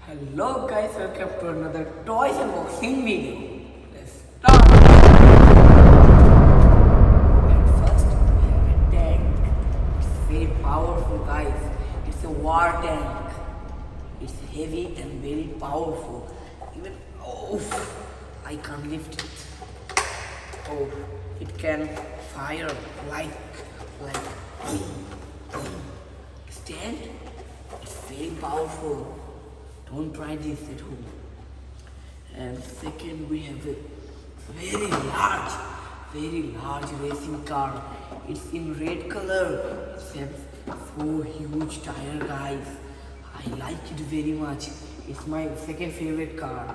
Hello guys, welcome to another toys unboxing video. Let's start. And first we have a tank. It's very powerful guys. It's a war tank. It's heavy and very powerful. Even I can't lift it. Oh, it can fire like stand. It's very powerful. Don't try this at home. And second, we have a very large racing car. It's in red color. It has 4 huge tire, guys. I like it very much. It's my second favorite car.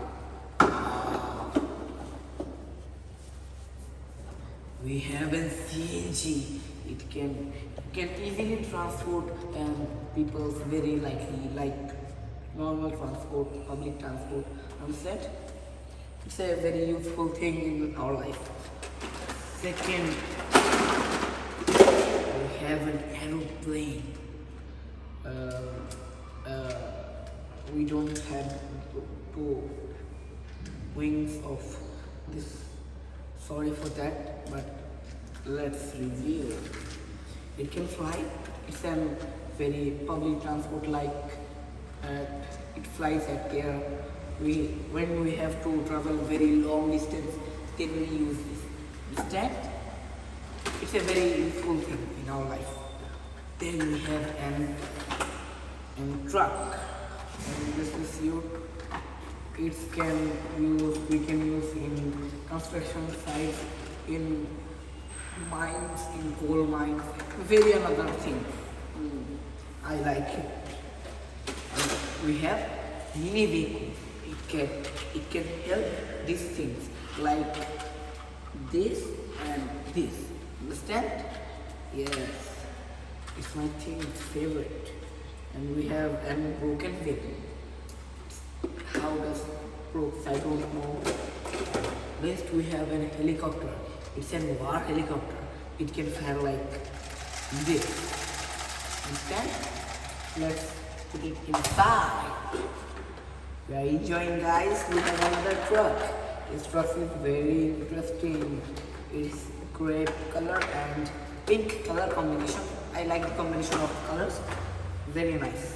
We have a CNG. It can easily transport people very likely like normal transport, public transport. Understand? It's a very useful thing in our life. Second, we have an aeroplane. We don't have two wings of this. Sorry for that, but let's review. It can fly. It's a very public transport like. It flies at air. When we have to travel very long distance, then we use this. Understand? It's a very useful thing in our life. Then we have an truck. And this is used. We can use in construction sites, in mines, in coal mines. Very another thing. I like it. We have mini vehicle. It can help these things like this and this. Understand? Yes. It's my favorite. And we have a broken vehicle. How does broke? I don't know. Next we have a helicopter. It's a war helicopter. It can fly like this. Understand? Let's put it inside. We are enjoying, guys. We have another truck. This truck is very interesting. It's gray color and pink color combination. I like the combination of colors. Very nice.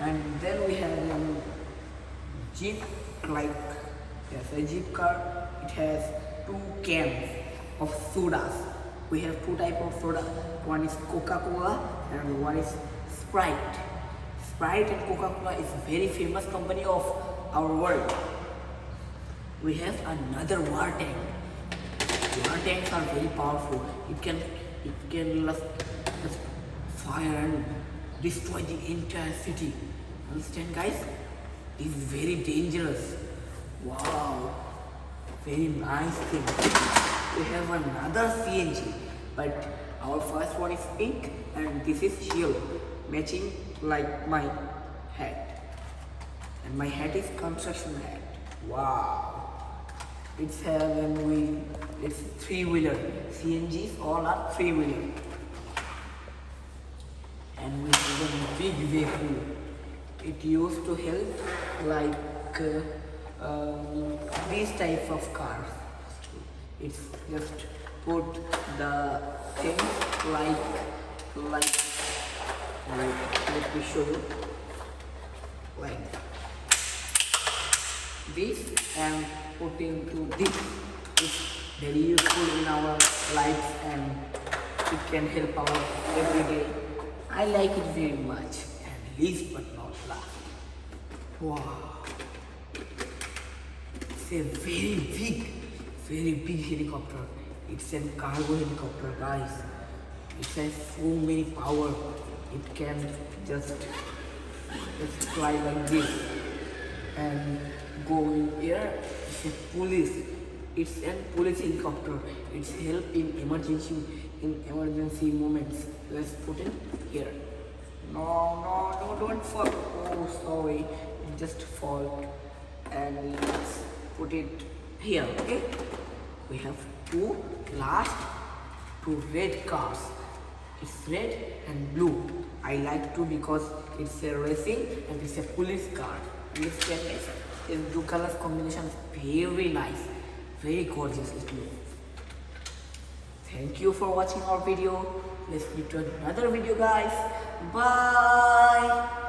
And then we have a jeep, a jeep car. It has 2 cans of sodas. We have 2 types of soda. One is Coca-Cola and one is Sprite. Sprite and Coca-Cola is a very famous company of our world. We have another war tank. War tanks are very powerful. It can just fire and destroy the entire city. Understand, guys? It's very dangerous. Wow, very nice thing. We have another CNG, but our first one is pink and this is yellow, matching like my hat. And my hat is construction hat. Wow. It's 3-wheeler. CNGs all are 3-wheeler. And we have a big vehicle. It used to help like these types of cars. It's just put the things like let me show you, like this and put into this. It's very useful in our lives and it can help our everyday. I like it very much. And least but not last, wow, it's a very big helicopter. It's a cargo helicopter, guys. It has so many power. It can just fly like this and go in air. It's a police. It's a police helicopter. It's help in emergency moments. Let's put it here. No, don't fall. Oh, sorry. It just fall. And let's put it here, okay? We have 2 red cars. It's red and blue. I like to because it's a racing and it's a police car. Understand guys? This two colors combination is very nice, very gorgeous it looks. Thank you for watching our video. Let's meet to another video guys. Bye.